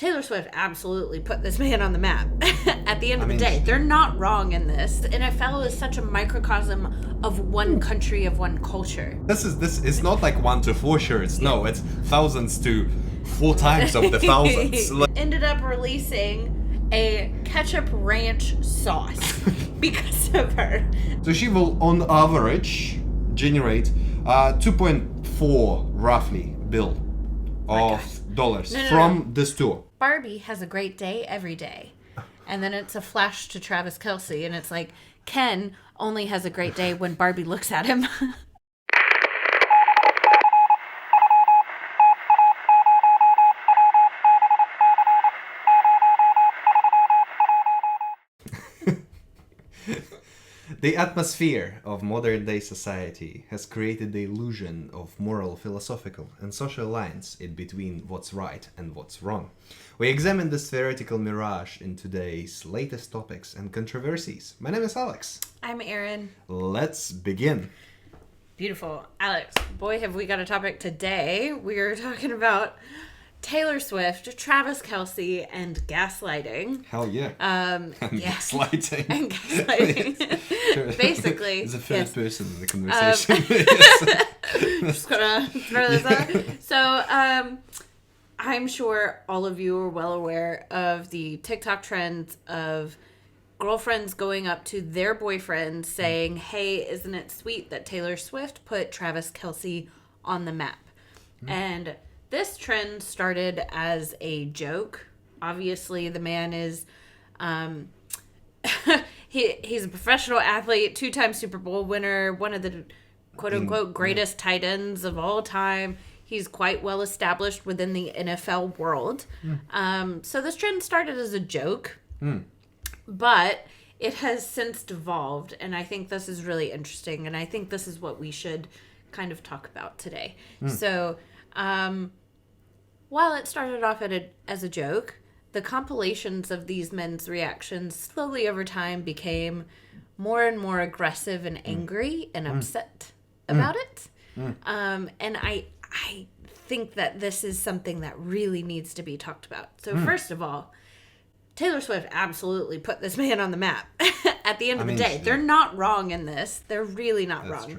Taylor Swift absolutely put this man on the map. At the end of the day, they're not wrong in this. The NFL is such a microcosm of one country, of one culture. This is not like 1 to 4 shirts. No, it's thousands to 4 times of the thousands. Ended up releasing a ketchup ranch sauce because of her. So she will, on average, generate 2.4 roughly bill of dollars from this tour. Barbie has a great day every day. And then it's a flash to Travis Kelce, and it's like, Ken only has a great day when Barbie looks at him. The atmosphere of modern-day society has created the illusion of moral, philosophical, and social lines in between what's right and what's wrong. We examine this theoretical mirage in today's latest topics and controversies. My name is Aleks. I'm Erin. Let's begin. Beautiful. Aleks, boy, have we got a topic today. We are talking about Taylor Swift, Travis Kelce, and gaslighting. Hell yeah. Gaslighting. And gaslighting. Basically. It's the first person in the conversation. Just gonna throw this out. So, I'm sure all of you are well aware of the TikTok trends of girlfriends going up to their boyfriends saying, hey, isn't it sweet that Taylor Swift put Travis Kelce on the map? And this trend started as a joke. Obviously, the man is, he's a professional athlete, 2-time Super Bowl winner, one of the quote-unquote greatest tight ends of all time. He's quite well established within the NFL world. So this trend started as a joke, but it has since devolved, and I think this is really interesting, and I think this is what we should kind of talk about today. So, while it started off as a joke, the compilations of these men's reactions slowly over time became more and more aggressive and angry and upset about it. And I think that this is something that really needs to be talked about. So first of all, Taylor Swift absolutely put this man on the map. At the end of the day, they're not wrong in this. They're really not wrong.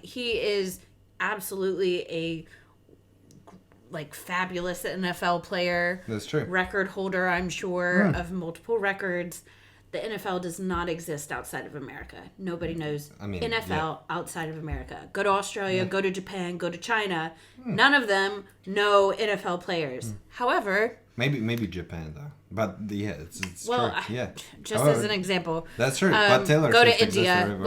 He is absolutely a fabulous NFL player. That's true. Record holder, I'm sure, of multiple records. The NFL does not exist outside of America. Nobody knows NFL outside of America. Go to Australia, go to Japan, go to China. None of them know NFL players. However, maybe Japan though. But yeah, it's well, true. Yeah. Just as an example. That's true. But Taylor go Swift to India,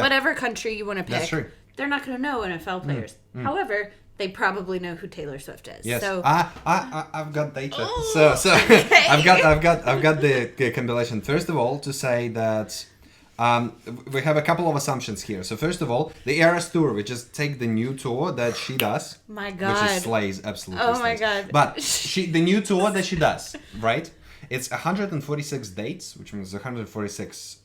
whatever country you want to pick. That's true. They're not going to know NFL players. However, they probably know who Taylor Swift is. Yes. So I've got data. Oh, so okay. I've got the compilation. First of all, to say that we have a couple of assumptions here. So first of all, the Eras tour, we just take the new tour that she does. My God. Which is slays, absolutely. Oh slays. my God. But the new tour that she does, right? It's 146 dates, which means 146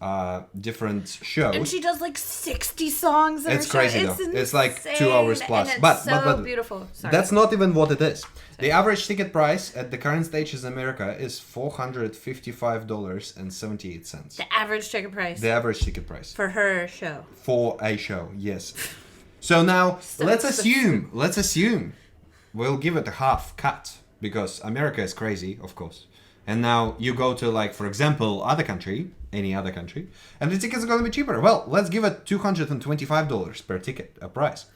different shows. And she does 60 songs in It's her crazy show. though. Insane. It's like 2 hours plus. And it's but beautiful. Sorry. That's not even what it is. The average ticket price at the current stage in America is $455.78. The average ticket price. The average ticket price. For her show. For a show, yes. So now, let's assume we'll give it a half cut, because America is crazy, of course. And now you go to, for example, any other country, and the tickets are going to be cheaper. Well, let's give it $225 per ticket, a price.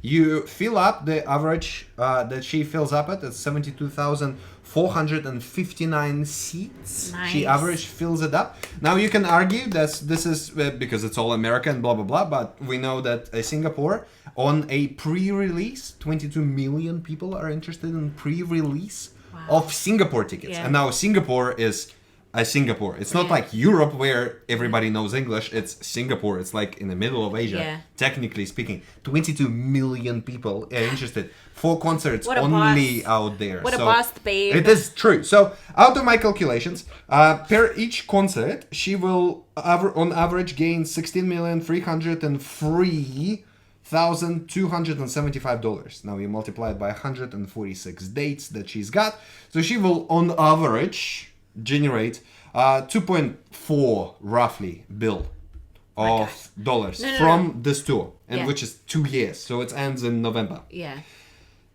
You fill up the average that she fills up at 72,459 seats. Nice. She average fills it up. Now you can argue that this is because it's all American, blah, blah, blah, but we know that Singapore, on a pre-release, 22 million people are interested in pre-release of Singapore tickets. Yeah. And now Singapore is Singapore. It's not like Europe where everybody knows English. It's Singapore. It's like in the middle of Asia, technically speaking. 22 million people are interested. 4 concerts only out there. What a boss, babe. It is true. So out of my calculations, per each concert, she will on average gain 16,303,000 $1,275. Now you multiply it by 146 dates that she's got. So she will, on average, generate 2.4 roughly bill of dollars from this tour, and which is 2 years. So it ends in November. Yeah.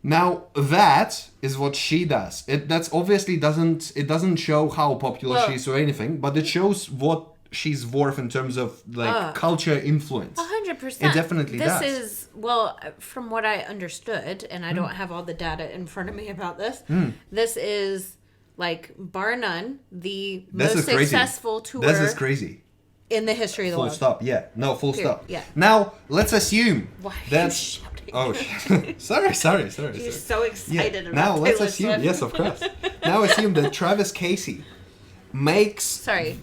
Now that is what she does. That's obviously doesn't show how popular she is or anything, but it shows what she's worth in terms of like culture influence. 100%. It definitely does. This is, well, from what I understood, and I don't have all the data in front of me about this, this is like bar none the most successful tour. This is crazy. In the history of the world. Full stop. Yeah. No, full stop. Yeah. Now let's assume Why are that. you shouting? Oh, sorry. You're so excited about Now let's Taylor assume. Swift. Yes, of course. Now assume that Travis Kelce makes. Sorry.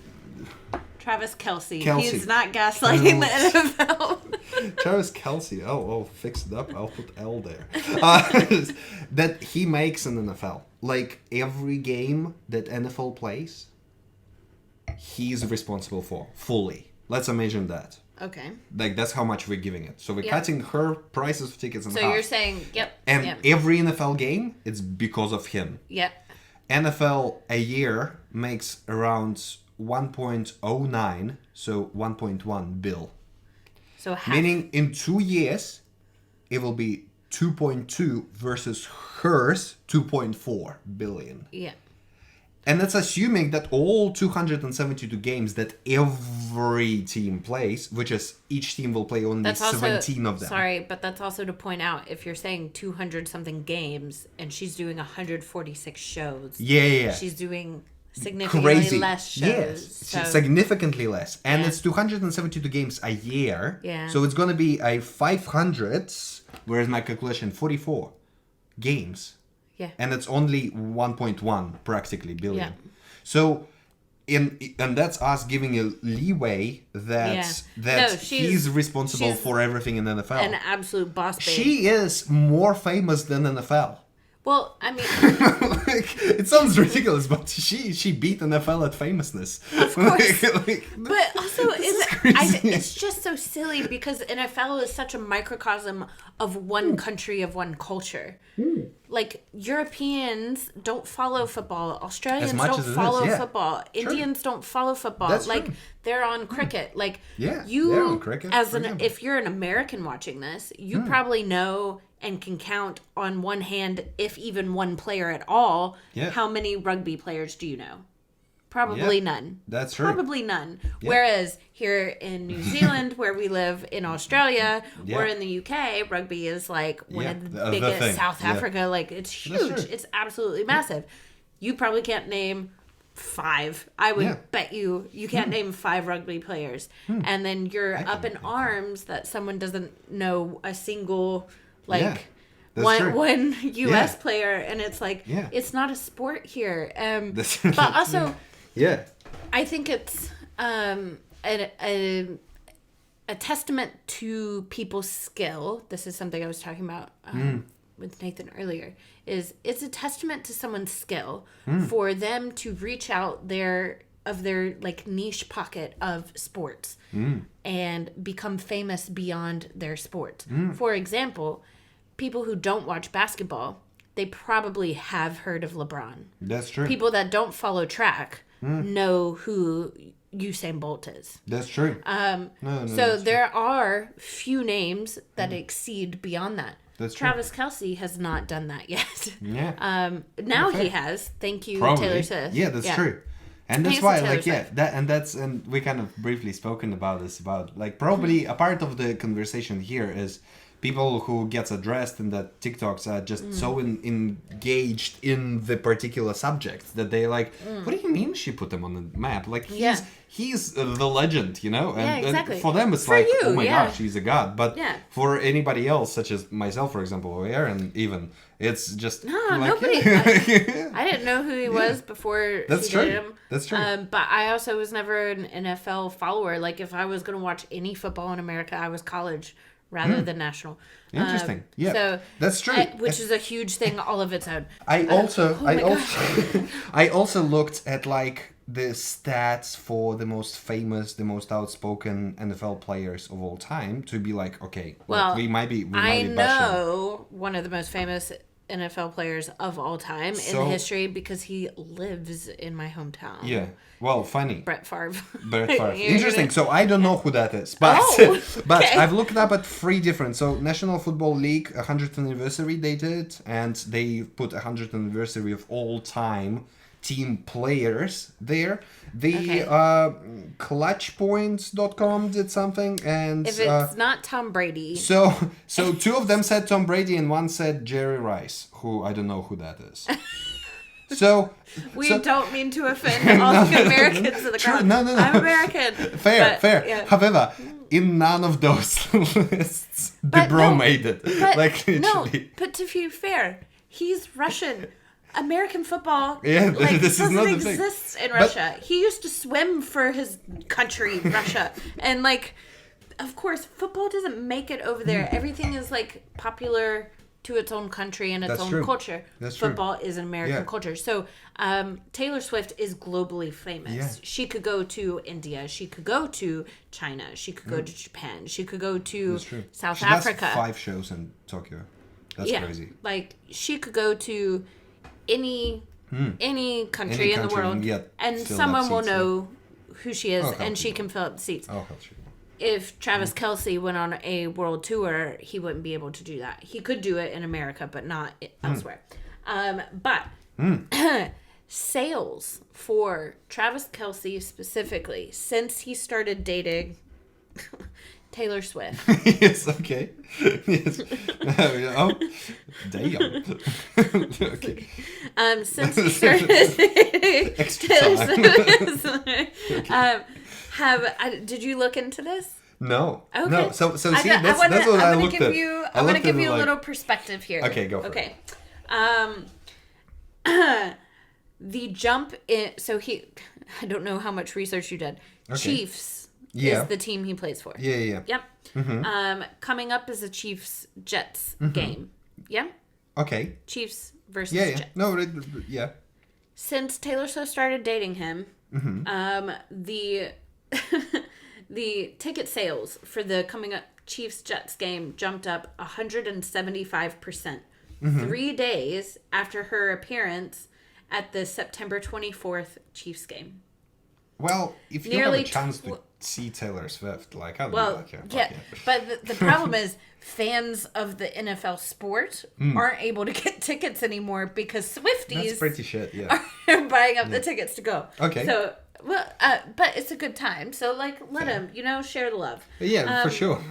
Travis Kelce. Kelce. He's not gaslighting the NFL. Travis Kelce. Oh, fix it up. I'll put L there. That he makes in NFL. Like every game that NFL plays, he's responsible for fully. Let's imagine that. Okay. Like that's how much we're giving it. So we're cutting her prices of tickets in half. So you're saying, And every NFL game, it's because of him. Yep. NFL a year makes around 1.09, so 1.1 bill. So half. Meaning in 2 years, it will be 2.2 versus hers 2.4 billion. Yeah. And that's assuming that all 272 games that every team plays, which is each team will play only 17 of them. Sorry, but that's also to point out, if you're saying 200 something games and she's doing 146 shows. Yeah. She's doing significantly less shows. Yes, so. significantly less. And it's 272 games a year. Yeah. So it's going to be a 500, whereas my calculation, 44 games. Yeah. And it's only 1.1 practically billion. Yeah. So and that's us giving a leeway that he's responsible for everything in the NFL. An absolute boss babe. She is more famous than NFL. Well, I mean, like, it sounds ridiculous, but she beat NFL at famousness. Of course. Like, but also, it's just so silly because NFL is such a microcosm of one country, of one culture. Like, Europeans don't follow football. Australians don't follow football. Indians don't follow football. That's like, true. they're on cricket. Like, they're on cricket, if you're an American watching this, you probably know and can count on one hand, if even one player at all, how many rugby players do you know? Probably none. That's true. Probably none. Whereas here in New Zealand, where we live, in Australia, or in the UK, rugby is like one of the biggest. South Africa, like it's huge. It's absolutely massive. You probably can't name 5. I would bet you can't name 5 rugby players. And then you're up in arms that someone doesn't know a single one U.S. player, and it's like it's not a sport here. But also, I think it's a testament to people's skill. This is something I was talking about with Nathan earlier. It's a testament to someone's skill for them to reach out their like niche pocket of sports and become famous beyond their sport. For example, people who don't watch basketball, they probably have heard of LeBron. That's true. People that don't follow track know who Usain Bolt is. That's true. So there are few names that exceed beyond that. That's Travis Kelce has not done that yet. Yeah. Now he has. Thank you, Probably. Taylor Swift. Yeah, that's true. And that's why, like, and we kind of briefly spoken about this, about, like, probably a part of the conversation here is people who gets addressed in the TikToks are just so engaged in the particular subject that they like, what do you mean she put him on the map? Like, he's the legend, you know? And, exactly. And for them, it's oh my gosh, he's a god. But for anybody else, such as myself, for example, or Erin even, it's just nobody. I didn't know who he was before That's she true. did him. That's true. But I also was never an NFL follower. Like, if I was going to watch any football in America, I was college rather than national. Interesting. Yeah, so that's true. Which is a huge thing all of its own. I also looked at, like, the stats for the most famous, the most outspoken NFL players of all time to be like, okay, well, we might be I bashing. know one of the most famous NFL players of all time in the history because he lives in my hometown. Yeah. Well, funny. Brett Favre. Brett Favre. Interesting. So I don't know who that is, but but I've looked up at 3 different. So National Football League 100th anniversary they did, and they put 100th anniversary of all time team players there. The clutchpoints.com did something, and if it's not Tom Brady. So 2 of them said Tom Brady and 1 said Jerry Rice, who I don't know who that is. We don't mean to offend all the Americans in the crowd. No. I'm American. Fair. Yeah. However, in none of those lists, DeBro made it. But, like literally. No, but to be fair, he's Russian. American football this doesn't is exist in Russia. He used to swim for his country, Russia. And of course, football doesn't make it over there. Everything is popular to its own country and its own culture. Football is an American culture. So Taylor Swift is globally famous. Yeah. She could go to India. She could go to China. She could go to Japan. She could go to South Africa. She does 5 shows in Tokyo. That's crazy. She could go to any country in the world, and someone will know who she is, and she can fill up the seats. If Travis Kelce went on a world tour, he wouldn't be able to do that. He could do it in America, but not elsewhere. But sales for Travis Kelce specifically, since he started dating Taylor Swift. Yes, okay. Yes. Oh, damn. Okay. Since he started dating Taylor Swift, did you look into this? No. Okay. No. So see, that's what I looked at. I'm going to give you a little perspective here. Okay, go for it. The jump in, I don't know how much research you did. Okay. Chiefs is the team he plays for. Yeah. Yep. Mm-hmm. Coming up is a Chiefs-Jets game. Yeah? Okay. Chiefs versus Jets. No, yeah. Since Taylor Swift started dating him, the ticket sales for the coming up Chiefs-Jets game jumped up 175%. 3 days after her appearance at the September 24th Chiefs game. Well, if you have a chance to see Taylor Swift, I'd be like, yeah. But the problem is fans of the NFL sport aren't able to get tickets anymore because Swifties that's pretty shit, yeah. are buying up the tickets to go. Okay. So, but it's a good time. So, let them, share the love. Yeah, for sure.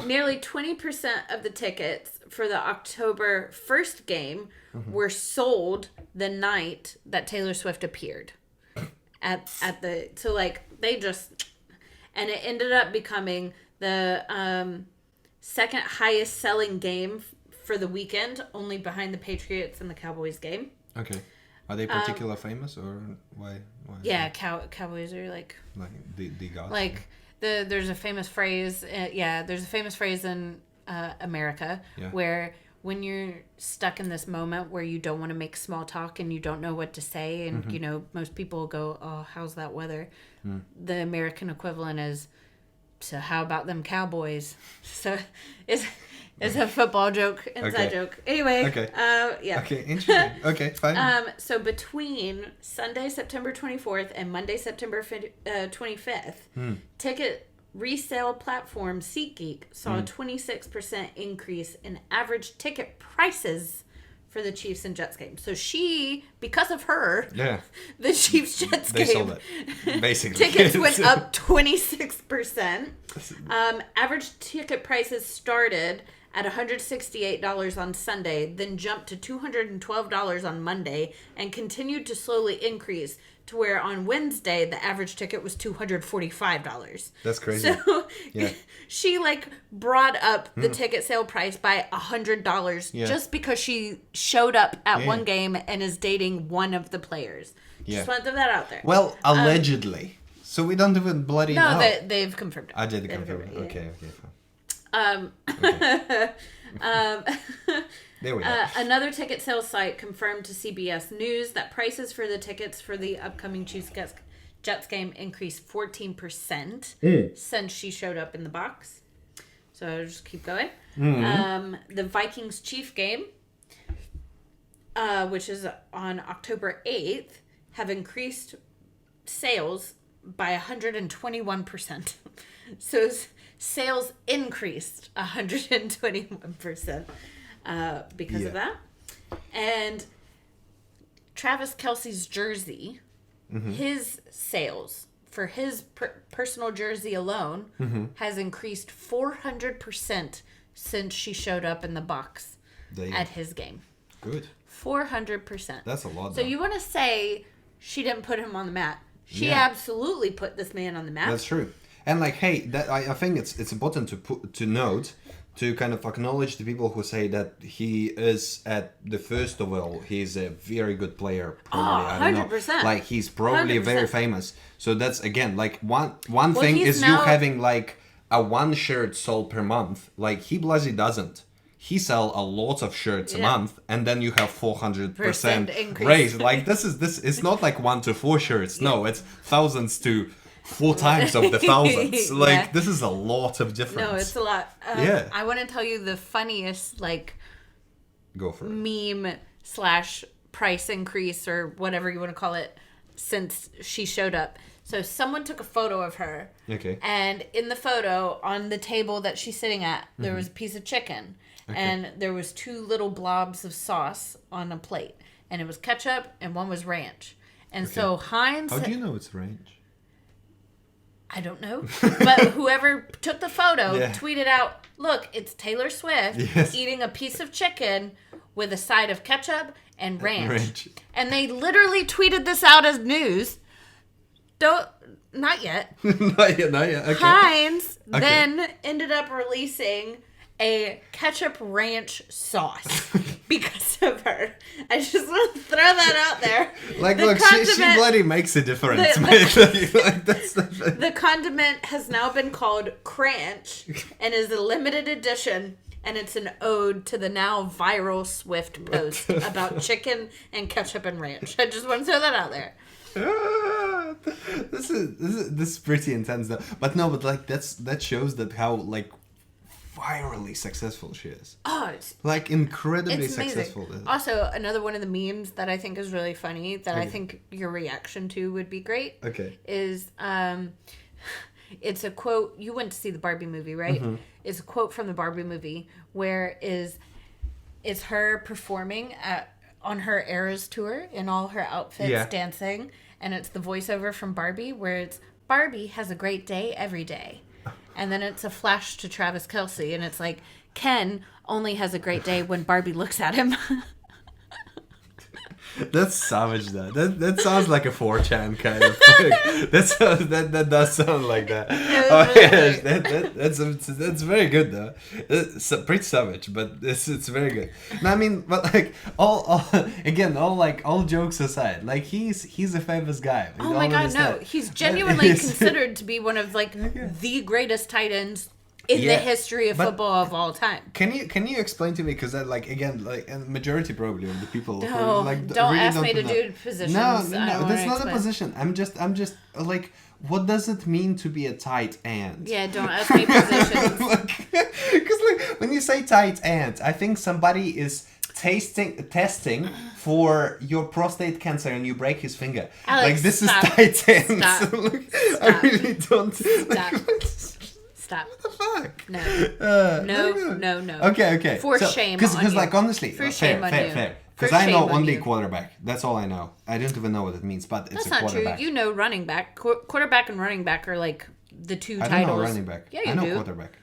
Nearly 20% of the tickets for the October 1st game were sold the night that Taylor Swift appeared. At the they just, and it ended up becoming the second highest selling game for the weekend, only behind the Patriots and the Cowboys game. Okay, are they particularly famous or why? Yeah, Cowboys are the gods. There's a famous phrase. There's a famous phrase in America where, when you're stuck in this moment where you don't want to make small talk and you don't know what to say, and most people go, "Oh, how's that weather?" The American equivalent is, "So how about them Cowboys?" So it's a football joke, inside joke. Anyway, Okay, interesting. Okay, fine. So between Sunday, September 24th and Monday, September 25th, ticket resale platform SeatGeek saw a 26% increase in average ticket prices for the Chiefs and Jets game. So because of her, the Chiefs-Jets game, sold it, basically. Tickets went up 26%. Average ticket prices started at $168 on Sunday, then jumped to $212 on Monday, and continued to slowly increase to where on Wednesday the average ticket was $245. That's crazy. So she brought up the ticket sale price by $100 just because she showed up at one game and is dating one of the players. Just want to throw that out there. Well, allegedly. So we don't even bloody know. No, they've confirmed it. I did confirm it. Okay, Okay. There we go. Another ticket sales site confirmed to CBS News that prices for the tickets for the upcoming Chiefs Jets game increased 14% since she showed up in the box. So I'll just keep going. The Vikings Chief game, which is on October 8th, have increased sales by 121%. So sales increased 121% because of that. And Travis Kelce's jersey, his sales for his personal jersey alone has increased 400% since she showed up in the box at his game. Good. 400%. That's a lot. So you want to say she didn't put him on the map? She absolutely put this man on the map. That's true. And like, hey, I think it's important to note, to kind of acknowledge the people who say that he is at the first of all, he's a very good player. Probably, I don't 100%. know. Like he's probably 100%. very famous. So that's again like one thing is you having like a one shirt sold per month. Like he bloody doesn't. He sell a lot of shirts a month, and then you have 400% raise. Like this is not like 1 to 4 shirts. No, it's thousands to 4 times of the thousands. Like this is a lot of difference. No, it's a lot. I want to tell you the funniest Go for it. meme / price increase or whatever you want to call it since she showed up. So someone took a photo of her. Okay. And in the photo, on the table that she's sitting at, there was a piece of chicken. Okay. And there was 2 little blobs of sauce on a plate. And it was ketchup and one was ranch. And so Heinz... How do you know it's ranch? I don't know. But whoever took the photo tweeted out, look, it's Taylor Swift eating a piece of chicken with a side of ketchup and ranch. And they literally tweeted this out as news. Not yet. Not yet. Okay. Heinz then ended up releasing a ketchup ranch sauce because of her. I just want to throw that out there. Like, look, she bloody makes a difference, mate. The condiment has now been called Cranch and is a limited edition, and it's an ode to the now viral Swift post about chicken and ketchup and ranch. I just want to throw that out there. This is pretty intense though. But like that shows that how like virally successful she is. Oh, it's like incredibly successful. Also, another one of the memes that I think is really funny that I think your reaction to would be great. Okay. Is it's a quote. You went to see the Barbie movie, right? Mm-hmm. It's a quote from the Barbie movie where it's her performing on her Eras tour in all her outfits dancing, and it's the voiceover from Barbie where it's Barbie has a great day every day. And then it's a flash to Travis Kelce, and it's like, Ken only has a great day when Barbie looks at him. That's savage, though. That sounds like a 4chan kind of thing. That does sound like that. Oh, yes, that's very good, though. It's pretty savage, but it's very good. No, I mean, but like all jokes aside, like he's a famous guy. Oh my god, no, he's genuinely considered to be one of like the greatest tight ends in the history of football of all time. Can you explain to me, because and majority probably of the people don't really ask me to do positions. No, that's not a position. I'm just like, what does it mean to be a tight end? Yeah, don't ask me positions. Because like when you say tight end, I think somebody is testing for your prostate cancer and you break his finger. Aleks, like this is tight end. Stop. I really don't. Stop. Stop. What the fuck? No. Okay. For shame on you. Because like honestly, for shame on you. Fair. Because I know only quarterback. That's all I know. I don't even know what it means, but it's a quarterback. That's not true. You know running back. Quarterback and running back are like the two titles. I don't know running back. Yeah, you do. I know do. quarterback.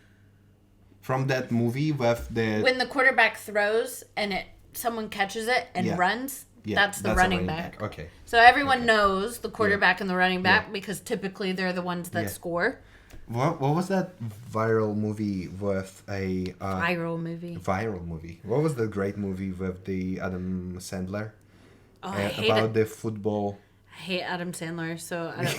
From that movie with when the quarterback throws and someone catches it and runs. Yeah, that's the running back. Okay. So everyone knows the quarterback and the running back because typically they're the ones that score. What was that viral movie with a... viral movie. What was the great movie with the Adam Sandler? Oh, I hate about it. The football... I hate Adam Sandler,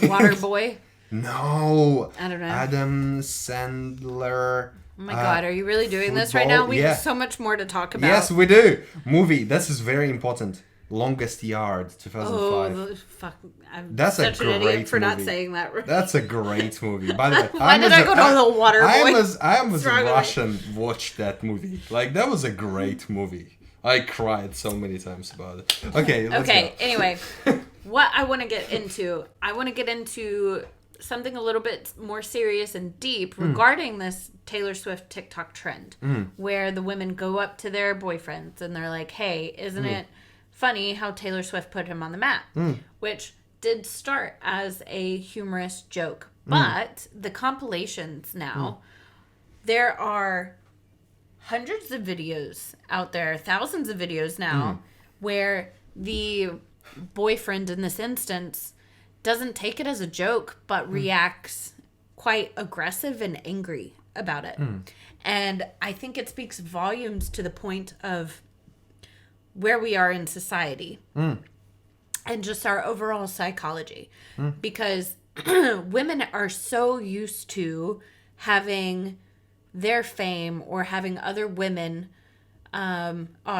Waterboy? No! I don't know. Adam Sandler Oh my God, are you really doing this right now? We have so much more to talk about. Yes, we do. Movie. This is very important. Longest Yard, 2005. Oh, fuck. I'm That's such a an great idiot for not movie. saying that right. That's a great movie. By the way, Why did I go to the water boy? I was Russian watched that movie. Like, that was a great movie. I cried so many times about it. Okay, let's go. Anyway, what I want to get into something a little bit more serious and deep regarding this Taylor Swift TikTok trend, where the women go up to their boyfriends and they're like, hey, isn't it funny how Taylor Swift put him on the map? Which did start as a humorous joke. But the compilations now, there are hundreds of videos out there, thousands of videos now, where the boyfriend in this instance doesn't take it as a joke, but reacts quite aggressive and angry about it. And I think it speaks volumes to the point of where we are in society and just our overall psychology. Because women are so used to having their fame or having other women,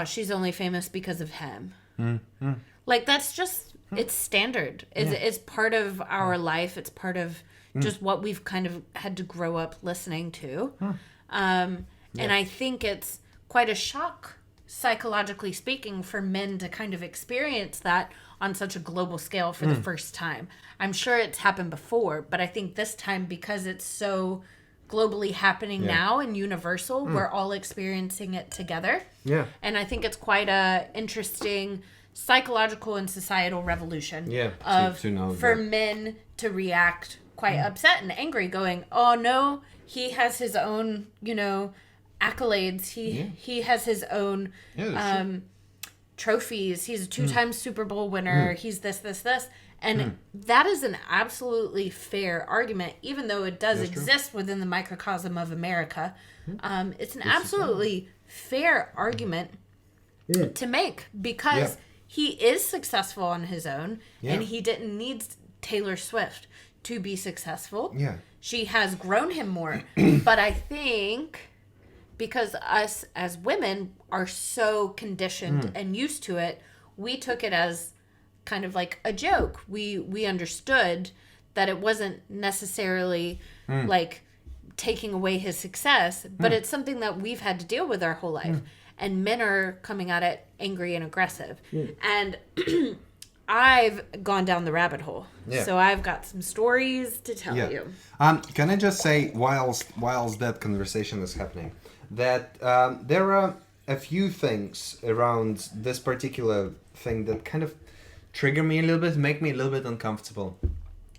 she's only famous because of him. Like, that's just, it's standard. It's part of our life. It's part of just what we've kind of had to grow up listening to. And I think it's quite a shock, psychologically speaking, for men to kind of experience that on such a global scale for the first time. I'm sure it's happened before, but I think this time, because it's so globally happening now and universal, we're all experiencing it together. And I think it's quite a interesting psychological and societal revolution to know for men to react quite upset and angry, going, oh no, he has his own, accolades, he has his own trophies, he's a 2-time Super Bowl winner, he's this, and that is an absolutely fair argument, even though it does exist within the microcosm of America. It's an absolutely fair argument to make, because he is successful on his own, and he didn't need Taylor Swift to be successful. She has grown him more. But I think because us as women are so conditioned and used to it, we took it as kind of like a joke. We understood that it wasn't necessarily like taking away his success, but it's something that we've had to deal with our whole life. And men are coming at it angry and aggressive. And I've gone down the rabbit hole. So I've got some stories to tell you. Can I just say, whilst that conversation is happening, that there are a few things around this particular thing that kind of trigger me a little bit, make me a little bit uncomfortable.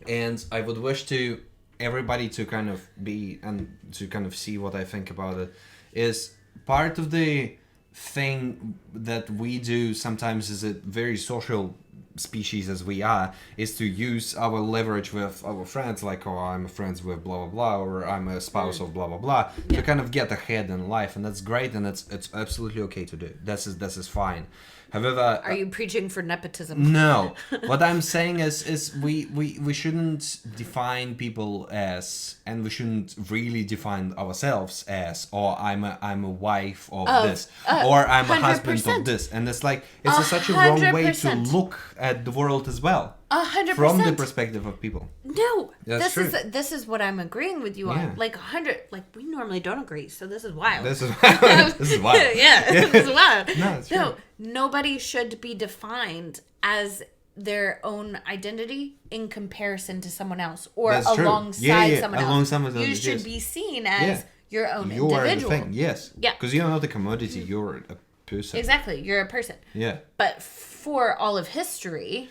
And I would wish to everybody to kind of be, and to kind of see what I think about it, is part of the thing that we do sometimes as a very social species as we are, is to use our leverage with our friends, like, oh, I'm friends with blah blah blah, or I'm a spouse of blah blah blah, to kind of get ahead in life, and that's great, and it's absolutely okay to do. This is fine. However, are you preaching for nepotism? No. What I'm saying is we shouldn't define people as, and we shouldn't really define ourselves as, or I'm a wife of this, or I'm 100%. A husband of this, and it's like it's such a wrong way to look at the world as well. 100%. From the perspective of people. No, that's true. This is what I'm agreeing with you on. Like 100. Like, we normally don't agree, so this is wild. This is wild. This is wild. This is wild. No, it's true. Nobody should be defined as their own identity in comparison to someone else, or that's alongside someone else. Alongside someone you else, should be seen as your own individual. You are the thing. Yes. Yeah. Because you're not a commodity. You're a person. Exactly. You're a person. Yeah. But for all of history,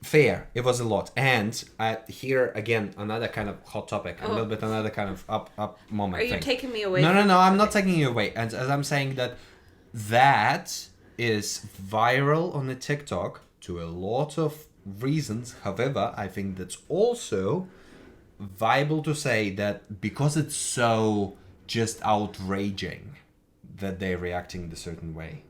fair. It was a lot. And here again, another kind of hot topic, a little bit another kind of up moment. Are you taking me away? No, I'm not taking you away. And as I'm saying that is viral on the TikTok to a lot of reasons. However, I think that's also viable to say that because it's so just outraging that they're reacting the certain way.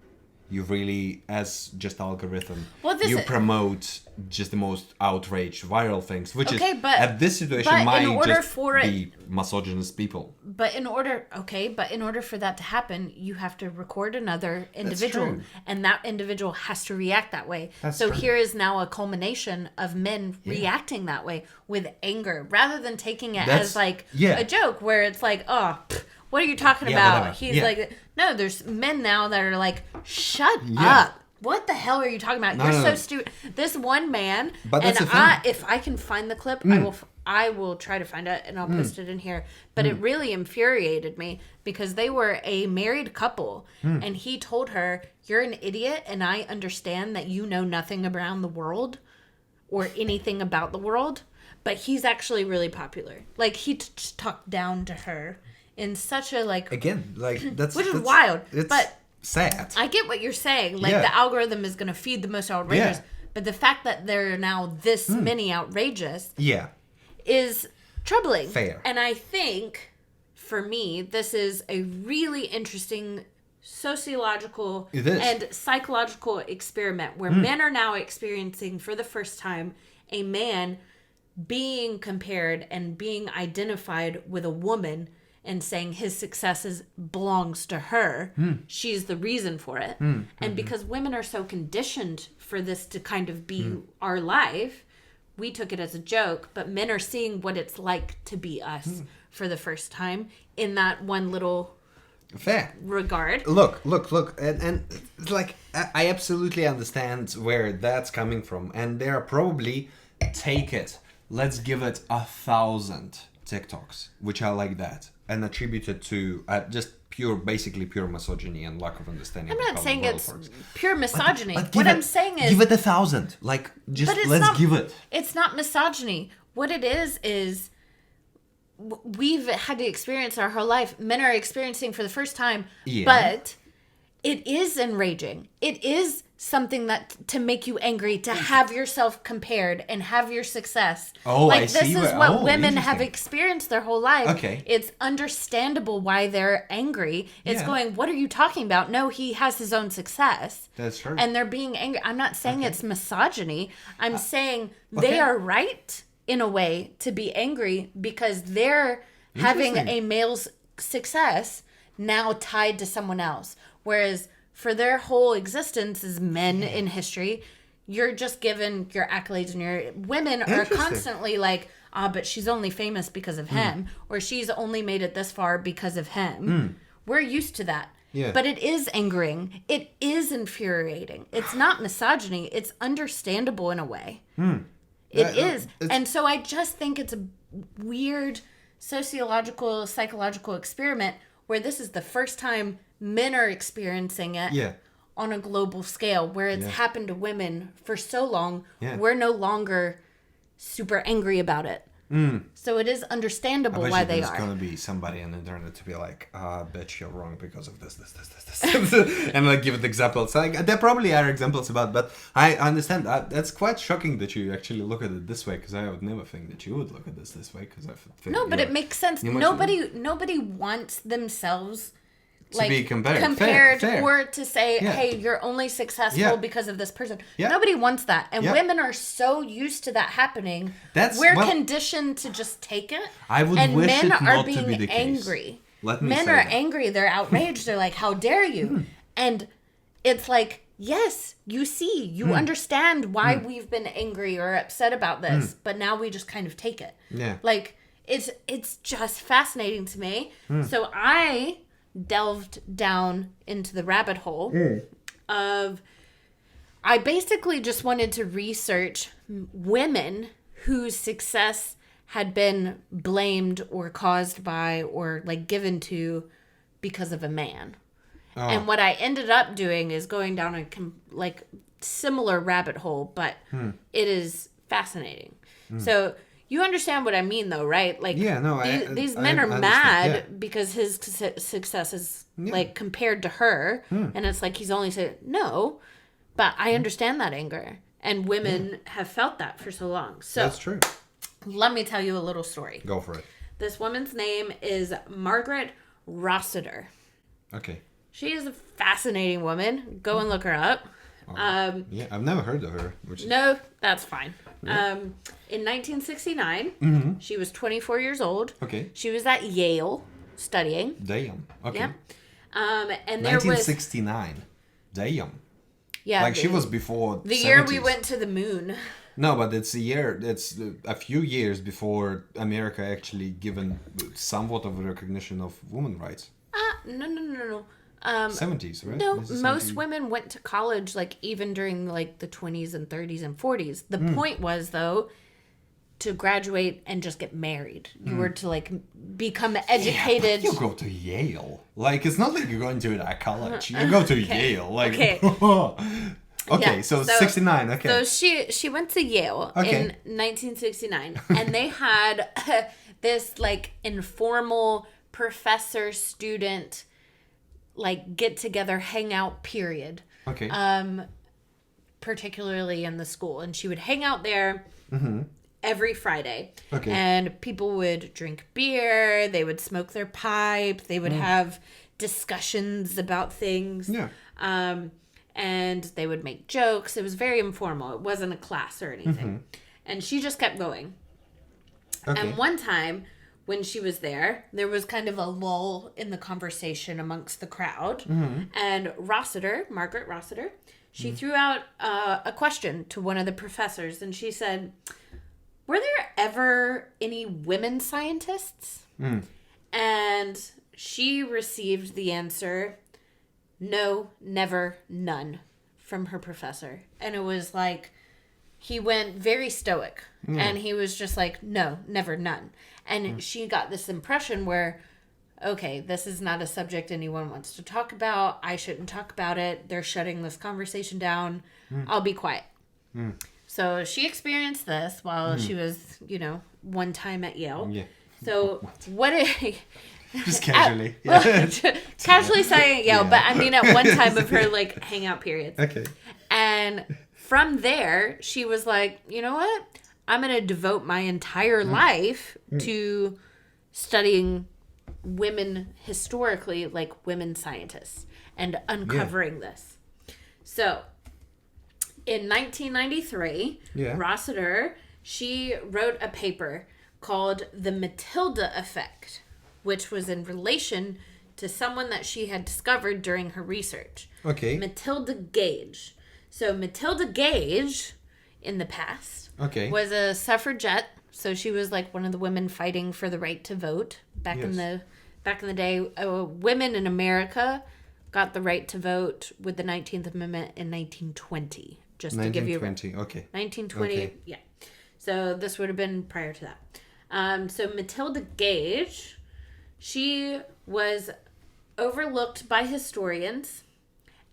You really, as just algorithm, Well, you promote just the most outraged viral things, which Okay, is but- at this situation but in might order just for be misogynist people. But in order for that to happen, you have to record another individual, true. and that individual has to react that way. That's so true. here is now a culmination of men reacting that way with anger, rather than taking it as like a joke, where it's like, oh, what are you talking about? Whatever. He's like, no, there's men now that are like, shut up. What the hell are you talking about? You're so stupid. This one man, but and that's if I can find the clip, I will try to find it and I'll post it in here. But it really infuriated me because they were a married couple and he told her, "You're an idiot and I understand that you know nothing around the world or anything about the world, but he's actually really popular." Like he just talked down to her in such a like Again, like that's which is wild. It's but sad. I get what you're saying. Like the algorithm is going to feed the most outrageous, but the fact that there are now this many outrageous is troubling. Fair. And I think for me, this is a really interesting sociological and psychological experiment where men are now experiencing for the first time a man being compared and being identified with a woman and saying his success belongs to her. She's the reason for it. And because women are so conditioned for this to kind of be our life, we took it as a joke, but men are seeing what it's like to be us for the first time in that one little regard. Look, and it's like I absolutely understand where that's coming from, and there are probably, take it, let's give it 1,000 TikToks which are like that and attributed to just basically pure misogyny and lack of understanding. I'm not saying it's pure misogyny. But what I'm saying is give it 1,000. Like just let's give it. It's not misogyny. What it is we've had to experience our whole life. Men are experiencing for the first time, but it is enraging. It is something that to make you angry, to have yourself compared and have your success. Oh, like I this see is what women have experienced their whole life. Okay. It's understandable why they're angry. It's going, what are you talking about? No, he has his own success. That's true. And they're being angry. I'm not saying it's misogyny. I'm saying they are right in a way to be angry because they're having a male's success now tied to someone else. Whereas for their whole existence as men in history, you're just given your accolades, and your women are constantly like, but she's only famous because of him, or she's only made it this far because of him. We're used to that. Yeah. But it is angering. It is infuriating. It's not misogyny. It's understandable in a way. It is. And so I just think it's a weird sociological, psychological experiment where this is the first time men are experiencing it on a global scale, where it's happened to women for so long. We're no longer super angry about it. So it is understandable why they are. There's going to be somebody on the internet to be like, bitch, you're wrong because of this. And like give it examples. Like, there probably are examples about, but I understand. That's quite shocking that you actually look at it this way, because I would never think that you would look at this way. Because no, but it makes sense. Nobody wants themselves to be compared fair. Or to say, hey, you're only successful because of this person. Nobody wants that. And women are so used to that happening. We're conditioned to just take it. I would and wish men it are not being to be the angry. Case. Men are angry. They're outraged. They're like, how dare you? And it's like, yes, you see, you understand why we've been angry or upset about this, but now we just kind of take it. Like, it's just fascinating to me. So I delved down into the rabbit hole of, I basically just wanted to research women whose success had been blamed or caused by or like given to because of a man. And what I ended up doing is going down a like similar rabbit hole, but it is fascinaking. So you understand what I mean, though, right? Like, these men are mad because his success is like compared to her, and it's like he's only saying no. But I understand that anger, and women have felt that for so long. So that's true. Let me tell you a little story. Go for it. This woman's name is Margaret Rossiter. Okay. She is a fascinating woman. Go and look her up. Yeah, I've never heard of her. No, that's fine. Yeah. In 1969, she was 24 years old. Okay. She was at Yale studying. Damn. Okay. Yeah. And there was 1969. Damn. Yeah. Like she was before the 70s. year we went to the moon. No, but it's a few years before America actually given somewhat of a recognition of women's rights. No. 70s, right? No, This is most 70s. women went to college like even during like the 20s and 30s and 40s. The point was though to graduate and just get married. You were to like become educated. Yeah, but you go to Yale. Like it's not like you're going to a college. You go to Yale. Like Okay. Okay, Yeah, so 69. Okay. So she went to Yale in 1969 and they had this like informal professor student like get together hangout period. Okay. Particularly in the school, and she would hang out there every Friday. Okay. And people would drink beer, they would smoke their pipe, they would have discussions about things. Yeah. And they would make jokes. It was very informal. It wasn't a class or anything. And she just kept going. Okay. And one time when she was there was kind of a lull in the conversation amongst the crowd. And Margaret Rossiter, she threw out a question to one of the professors. And she said, were there ever any women scientists? And she received the answer, no, never, none, from her professor. And it was like, he went very stoic. And he was just like, no, never, none. And she got this impression where, okay, this is not a subject anyone wants to talk about. I shouldn't talk about it. They're shutting this conversation down. I'll be quiet. So she experienced this while she was, one time at Yale. Yeah. So Just casually. casually saying Yale, Yeah. but I mean at one time of her like hangout periods. Okay. And from there, she was like, you know what? I'm going to devote my entire life to studying women historically, like women scientists, and uncovering this. So, in 1993, Rossiter, she wrote a paper called The Matilda Effect, which was in relation to someone that she had discovered during her research. Okay. Matilda Gage. So Matilda Gage, in the past, was a suffragette. So she was like one of the women fighting for the right to vote back in the day. Women in America got the right to vote with the 19th Amendment in 1920. Just to give you 1920. Okay. 1920. Okay. Yeah. So this would have been prior to that. So Matilda Gage, she was overlooked by historians.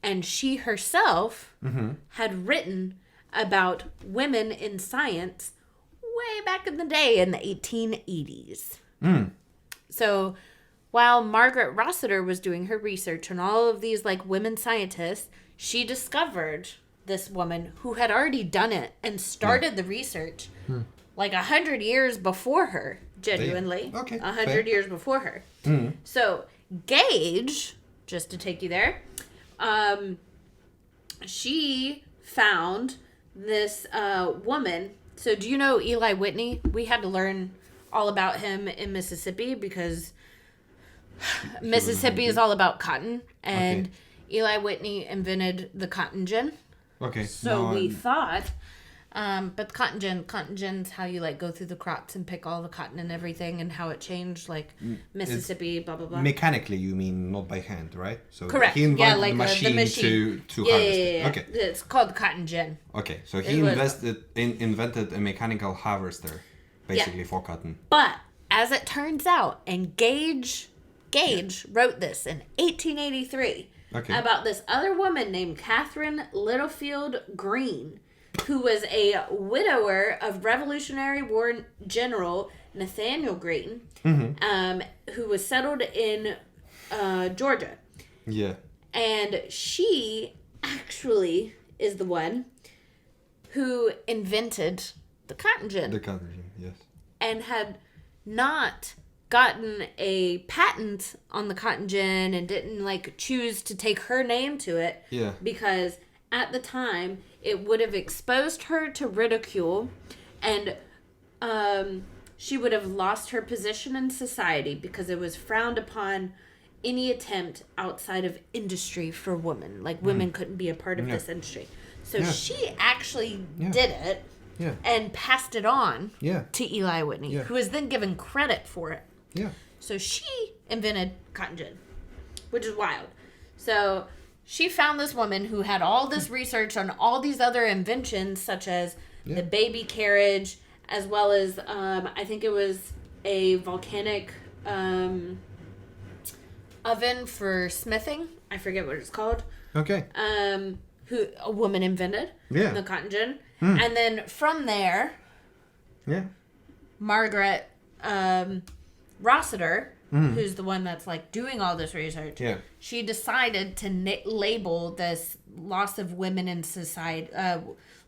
And she herself had written about women in science way back in the day in the 1880s. So while Margaret Rossiter was doing her research on all of these like women scientists, she discovered this woman who had already done it and started the research like 100 years before her, genuinely. Okay. 100 years before her. So Gage, just to take you there, she found this woman. So do you know Eli Whitney? We had to learn all about him in Mississippi because Mississippi is all about cotton. And Eli Whitney invented the cotton gin. Okay. So we thought... but cotton gin's how you like go through the crops and pick all the cotton and everything and how it changed, like Mississippi, blah blah blah. Mechanically, you mean, not by hand, right? So Correct. He invented like the machine to yeah, harvest yeah. it. Okay. It's called cotton gin. Okay. So he invented a mechanical harvester, basically for cotton. But as it turns out, and Gage wrote this in 1883 about this other woman named Catherine Littlefield Green, who was a widower of Revolutionary War General Nathaniel Green, who was settled in Georgia. Yeah. And she actually is the one who invented the cotton gin. The cotton gin, yes. And had not gotten a patent on the cotton gin and didn't like choose to take her name to it. Yeah. Because at the time it would have exposed her to ridicule, and she would have lost her position in society because it was frowned upon any attempt outside of industry for women. Like women couldn't be a part of this industry. So she actually did it and passed it on to Eli Whitney, who was then given credit for it. Yeah. So she invented cotton gin, which is wild. So she found this woman who had all this research on all these other inventions, such as the baby carriage, as well as, I think it was a volcanic oven for smithing. I forget what it's called. Okay. Who a woman invented the cotton gin. And then from there, Margaret Rossiter, who's the one that's like doing all this research, she decided to label this loss of women in society,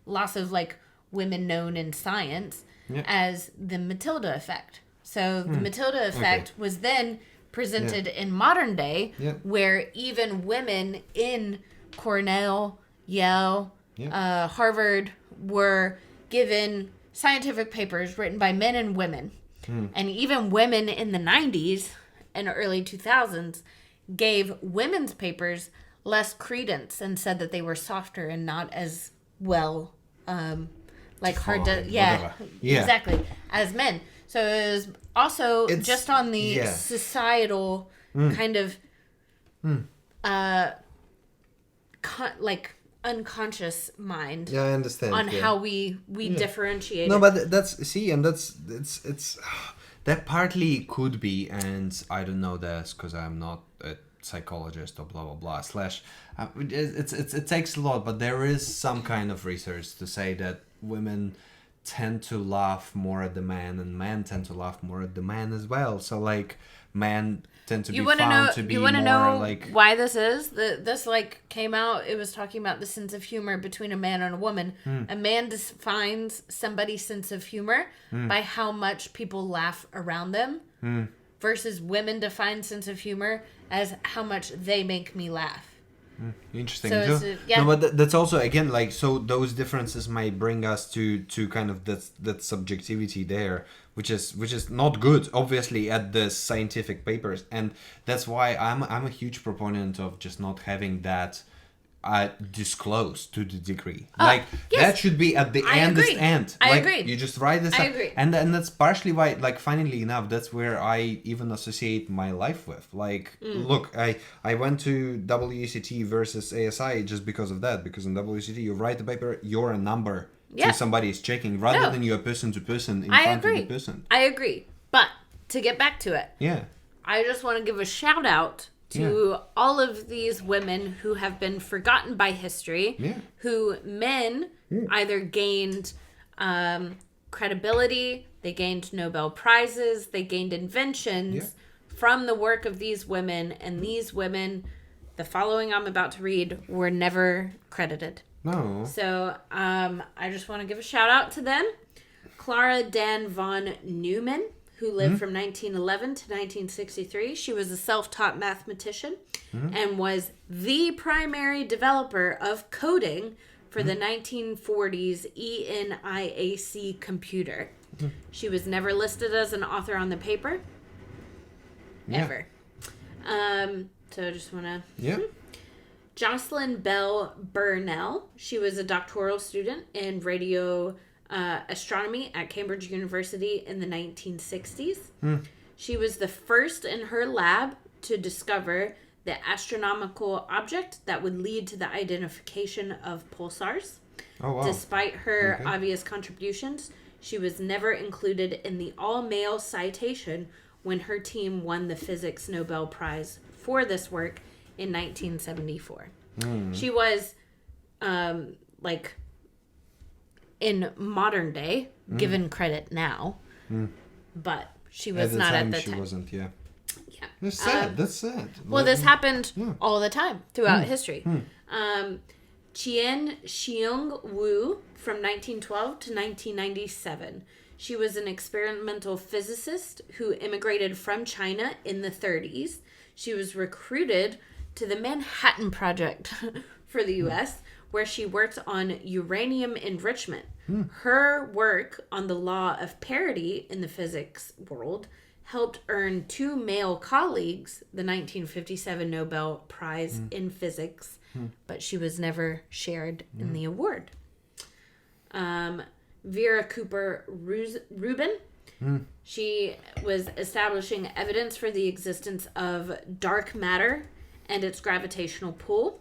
loss of like women known in science as the Matilda effect. So the Matilda effect was then presented in modern day, where even women in Cornell, Yale, Harvard were given scientific papers written by men and women. And even women in the 90s and early 2000s gave women's papers less credence and said that they were softer and not as well, like hard to, exactly, as men. So it was also just on the societal kind of, like unconscious mind. Yeah, I understand. On how we differentiate. No, but it's that partly could be, and I don't know this because I'm not a psychologist or blah blah blah. It takes a lot, but there is some kind of research to say that women tend to laugh more at the man, and men tend to laugh more at the man as well. So like men tend to be found to be more like... why this is? This like came out, it was talking about the sense of humor between a man and a woman. A man defines somebody's sense of humor by how much people laugh around them, versus women define sense of humor as how much they make me laugh. Interesting. So no, but that's also again like, so those differences might bring us to kind of that subjectivity there, which is not good, obviously, at the scientific papers, and that's why I'm a huge proponent of just not having that disclosed to the degree. That should be at the end. I agree. You just write this. I agree. And that's partially why, like, funnily enough, that's where I even associate my life with. Like, look, I went to WCT versus ASI just because of that. Because in WCT, you write the paper, you're a number to somebody is checking, rather than you're person to person in front of the person. I agree. But to get back to it, I just want to give a shout out to all of these women who have been forgotten by history, who men either gained credibility, they gained Nobel Prizes, they gained inventions from the work of these women, and these women, the following I'm about to read, were never credited. No. So I just want to give a shout out to them. Clara Dan von Neumann, who lived from 1911 to 1963. She was a self-taught mathematician and was the primary developer of coding for the 1940s ENIAC computer. She was never listed as an author on the paper. Ever. So I just want to... Jocelyn Bell Burnell. She was a doctoral student in radio astronomy at Cambridge University in the 1960s. She was the first in her lab to discover the astronomical object that would lead to the identification of pulsars. Oh, wow. Despite her obvious contributions, she was never included in the all-male citation when her team won the Physics Nobel Prize for this work in 1974. She was, like, in modern day, given credit now, but she was not at the time. She wasn't, yeah. That's sad. That's sad. Well, this happened all the time throughout history. Chien Shiung Wu from 1912 to 1997. She was an experimental physicist who immigrated from China in the 30s. She was recruited to the Manhattan Project for the U.S., where she worked on uranium enrichment. Her work on the law of parity in the physics world helped earn 2 male colleagues the 1957 Nobel Prize in Physics, but she was never shared in the award. Vera Cooper Rubin, she was establishing evidence for the existence of dark matter and its gravitational pull,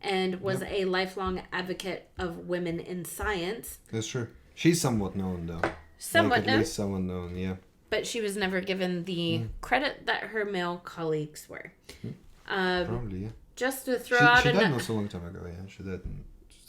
and was a lifelong advocate of women in science. That's true. She's somewhat known, though. Somewhat known. At least somewhat known, yeah. But she was never given the credit that her male colleagues were. Probably, yeah. Just to throw out... She died not so long time ago, yeah. She died in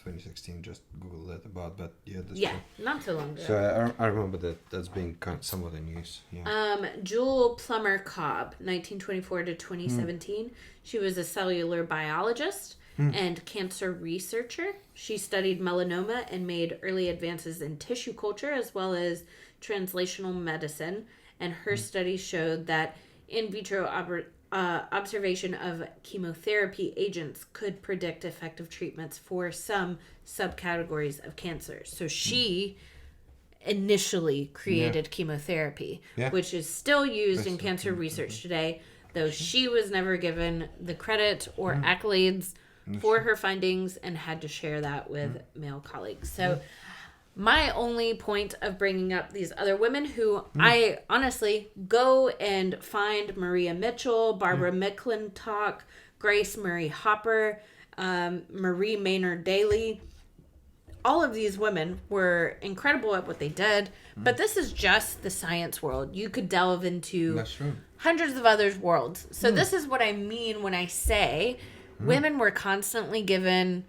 2016, just Google that about, but yeah, that's true. Not too long ago. So I remember that's being somewhat in use, yeah. Jewel Plummer Cobb, 1924 to 2017. She was a cellular biologist and cancer researcher. She studied melanoma and made early advances in tissue culture as well as translational medicine. And her studies showed that in vitro observation of chemotherapy agents could predict effective treatments for some subcategories of cancer. So she initially created chemotherapy, which is still used in cancer research today, though she was never given the credit or accolades for her findings and had to share that with male colleagues. So my only point of bringing up these other women who I honestly go and find Maria Mitchell, Barbara McClintock, Grace Murray Hopper, Marie Maynard Daly. All of these women were incredible at what they did, but this is just the science world. You could delve into hundreds of other worlds. So this is what I mean when I say women were constantly given,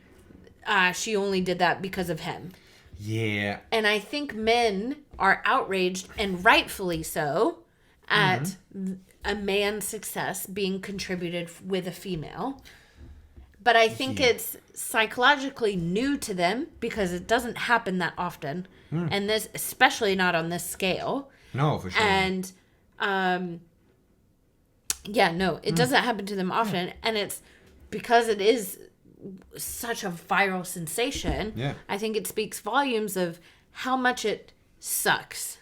she only did that because of him. Yeah. And I think men are outraged, and rightfully so, at a man's success being contributed with a female. But I think it's psychologically new to them because it doesn't happen that often. And this, especially not on this scale. No, for sure. And, it doesn't happen to them often. And it's because it is such a viral sensation. I think it speaks volumes of how much it sucks,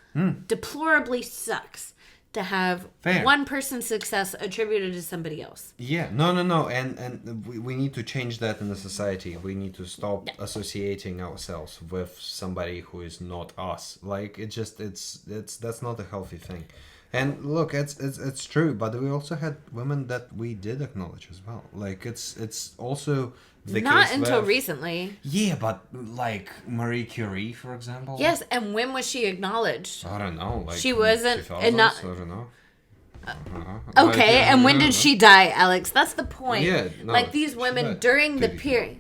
deplorably sucks, to have one person's success attributed to somebody else. No, and we need to change that in the society. We need to stop associating ourselves with somebody who is not us. Like it's that's not a healthy thing. And look, it's true, but we also had women that we did acknowledge as well. Like it's also the not case until with, recently. Yeah, but like Marie Curie, for example. Yes, and when was she acknowledged? I don't know. Like she wasn't. I don't know. Okay, and when did she die, Alex? That's the point. Yeah, no, like these women during the period.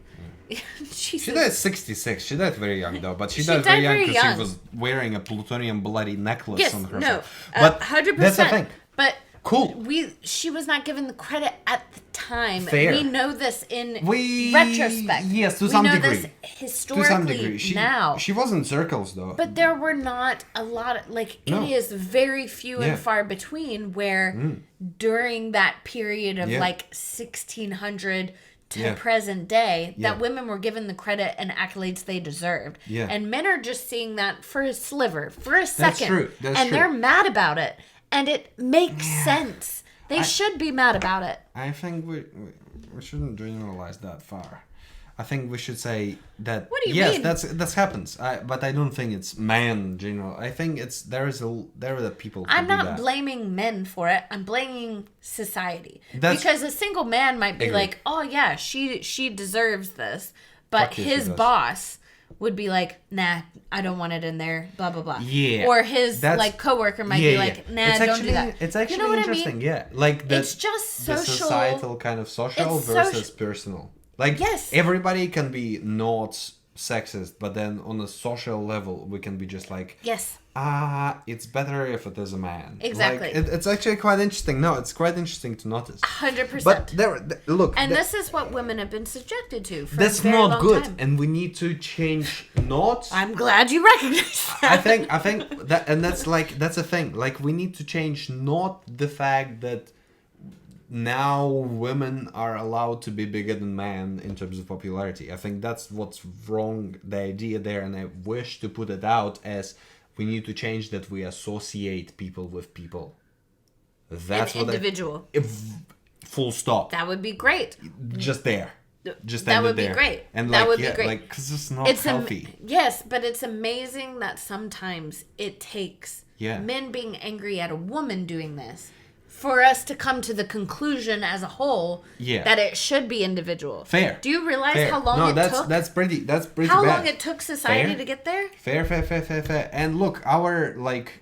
She died 66. She died very young, though. But she died very young because she was wearing a plutonium bloody necklace on herself. But 100%. That's the thing. But cool. She was not given the credit at the time. Fair. We know this in retrospect. Yes, to some degree. We know this historically now. She was in circles, though. But there were not a lot of, it is very few and far between where during that period of 1600 to present day that women were given the credit and accolades they deserved. And men are just seeing that for a sliver, for a second. That's true. They're mad about it. And it makes sense. They should be mad about it. I think we shouldn't generalize that far. I think we should say that what do you mean? That happens. But I don't think it's man general. I think there are the people who I'm do not that. blaming men for it. I'm blaming society. Because a single man might be like, "Oh yeah, she deserves this." But his boss would be like, "Nah, I don't want it in there, blah blah blah." Yeah. Or his coworker might be like, "Nah, don't do that." It's actually interesting, I mean? yeah. Like it's just social, the societal kind of social versus personal. Like everybody can be not sexist, but then on a social level we can be just like, yes, it's better if it is a man. Exactly. Like, it's actually quite interesting. No, it's quite interesting to notice. 100%. But look, and this is what women have been subjected to for that's a very not long good, time. and we need to change. Not. I'm glad you recognize that. I think that, and that's a thing. Like, we need to change not the fact that now women are allowed to be bigger than men in terms of popularity. I think that's what's wrong, the idea there, and I wish to put it out as we need to change that we associate people with people. That's an what individual. Full stop. That would be great. Just there. Just that would there. be great. And that like, would yeah, be great. like, because it's not healthy. Yes, but it's amazing that sometimes it takes men being angry at a woman doing this for us to come to the conclusion as a whole that it should be individual. Fair. Do you realize how long it took? That's pretty how bad. long it took society to get there? Fair. And look, our like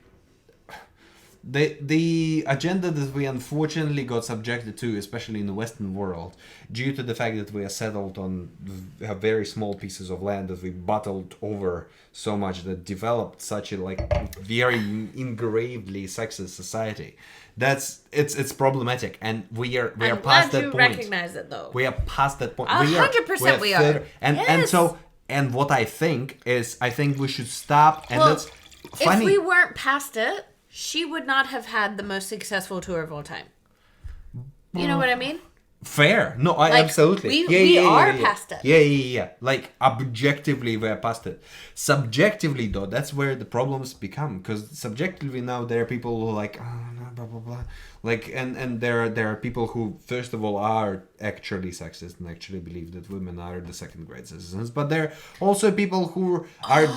the agenda that we unfortunately got subjected to, especially in the Western world, due to the fact that we are settled on very small pieces of land that we battled over so much, that developed such a like very engravedly sexist society. It's problematic, and we are past that point. I'm glad you recognize it, though. We are past that point. 100% we are. And what I think is, I think we should stop. And that's funny. If we weren't past it, she would not have had the most successful tour of all time. You know what I mean? Fair. No, absolutely. We are past it. Yeah. Like, objectively, we're past it. Subjectively, though, that's where the problems become. Because subjectively now, there are people who are like, oh, no, blah, blah, blah. Like, and there are people who, first of all, are actually sexist and actually believe that women are the second-grade citizens. But there are also people who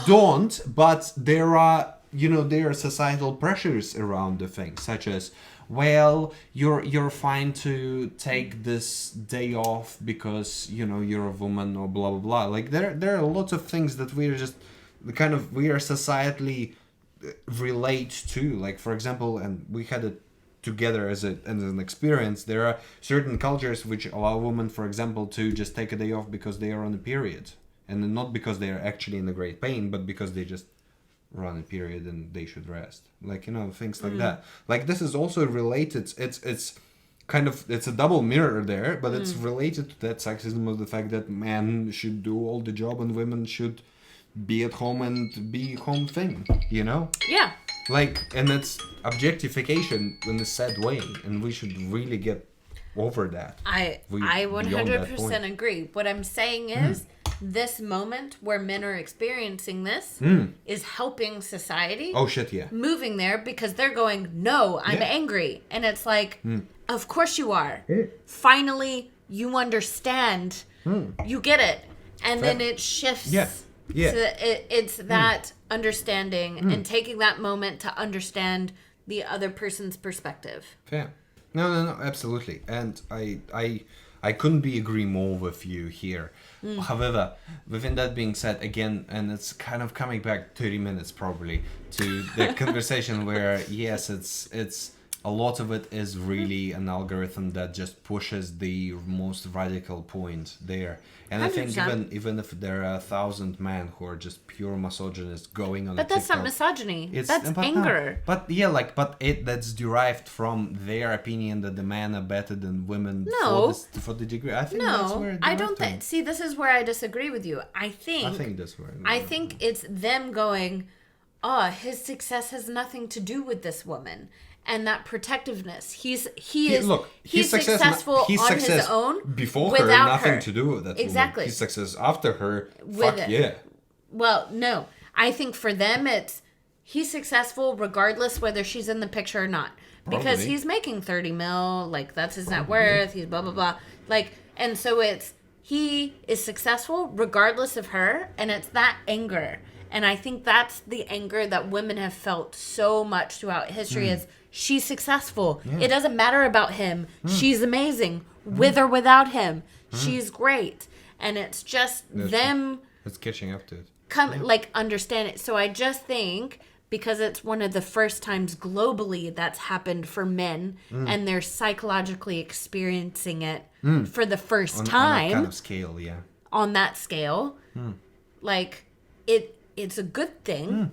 don't, but there are, there are societal pressures around the thing, such as, well, you're fine to take this day off because you're a woman or blah blah blah. Like there are lots of things that we are societally relate to. Like, for example, and we had it together as an experience. There are certain cultures which allow women, for example, to just take a day off because they are on a period, and not because they are actually in a great pain, but because they just run a period and they should rest, like things like that. Like, this is also related. It's kind of, it's a double mirror there, but it's related to that sexism of the fact that men should do all the job and women should be at home and be home thing. Yeah. Like, and it's objectification in a sad way, and we should really get over that. I 100% agree. What I'm saying is, this moment where men are experiencing this is helping society. Oh shit, yeah. Moving there because they're going, no, I'm angry. And it's like, of course you are. Finally, you understand. You get it. And then it shifts. Yeah. So it's that understanding and taking that moment to understand the other person's perspective. Fair. No, absolutely. And I couldn't agree more with you here. However, within that being said, again, and it's kind of coming back 30 minutes probably to the conversation where, yes, it's a lot of it is really an algorithm that just pushes the most radical point there. And 100%. I think even if there are 1,000 men who are just pure misogynists going on, but that's TikTok, not misogyny. That's anger. That's derived from their opinion that the men are better than women. For the degree. I think that's where it I don't think. See, this is where I disagree with you. I think that's where. I think it's them going, oh, his success has nothing to do with this woman. And that protectiveness. He's successful on his own. Before her, nothing to do with that. Exactly. Woman. His success after her. Yeah. Well, no. I think for them, it's he's successful regardless whether she's in the picture or not. Because he's making 30 mil. Like, that's his net worth. He's blah, blah, blah. Like, and so it's he is successful regardless of her. And it's that anger. And I think that's the anger that women have felt so much throughout history is she's successful. Yeah. It doesn't matter about him. She's amazing. With or without him. She's great. And it's just them... It's catching up to it. Understand it. So I just think, because it's one of the first times globally that's happened for men, and they're psychologically experiencing it for the first time. On that kind of scale, yeah. On that scale... like it's a good thing.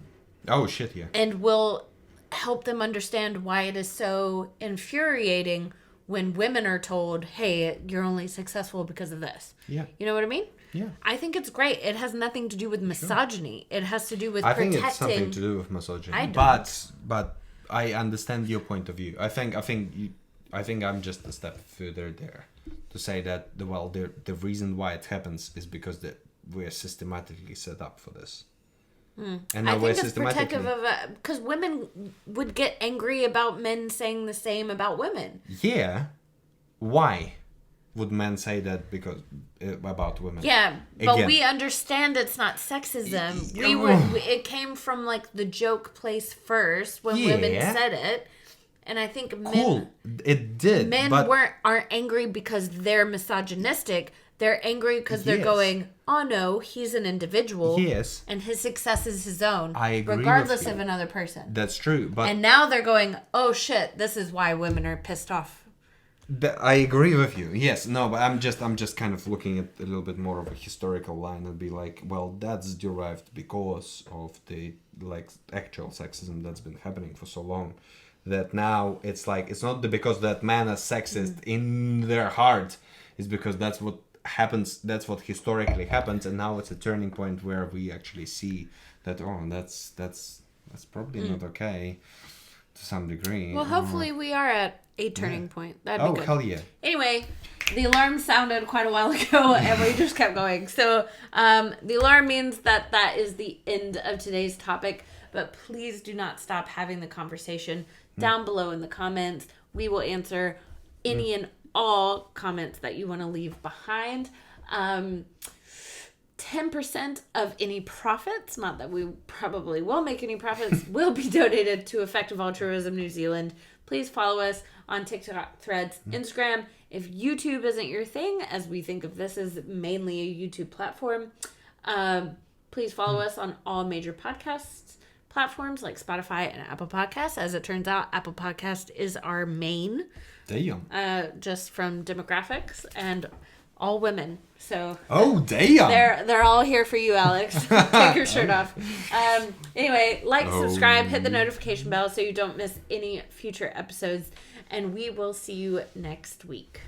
Oh shit, yeah. And will help them understand why it is so infuriating when women are told, hey, you're only successful because of this. Yeah. You know what I mean? Yeah. I think it's great. It has nothing to do with misogyny. It has to do with I protecting... think it's something to do with misogyny. I don't. But I understand your point of view. I think I'm just a step further there to say that the reason why it happens is because we're systematically set up for this. And I think it's protective of... Because women would get angry about men saying the same about women. Yeah. Why would men say that about women? Yeah, but Again. we understand it's not sexism. It came from like the joke place first when women said it. And I think men... It did. Men aren't angry because they're misogynistic. They're angry because they're going, oh no, he's an individual. Yes. And his success is his own. I agree regardless with you. of another person. That's true. But and now they're going, oh shit, this is why women are pissed off. I agree with you. Yes. No, but I'm just kind of looking at a little bit more of a historical line and be like, well, that's derived because of the like actual sexism that's been happening for so long. That now it's like, it's not because that man is sexist in their heart. It's because that's what happens, that's what historically happens, and now it's a turning point where we actually see that that's probably not okay to some degree. Well, hopefully we are at a turning point. That'd be good. Hell yeah. Anyway, the alarm sounded quite a while ago and we just kept going. So the alarm means that is the end of today's topic, but please do not stop having the conversation down below in the comments. We will answer any and all comments that you want to leave behind. 10% of any profits, not that we probably will make any profits, will be donated to Effective Altruism New Zealand. Please follow us on TikTok, Threads, Instagram. If YouTube isn't your thing, as we think of this as mainly a YouTube platform, please follow us on all major podcasts platforms like Spotify and Apple Podcasts. As it turns out, Apple Podcast is our main. Damn. Just from demographics and all women. So damn. They're all here for you, Alex. Take your shirt off. Anyway, subscribe, hit the notification bell so you don't miss any future episodes, and we will see you next week.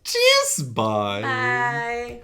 Cheers. Bye. Bye.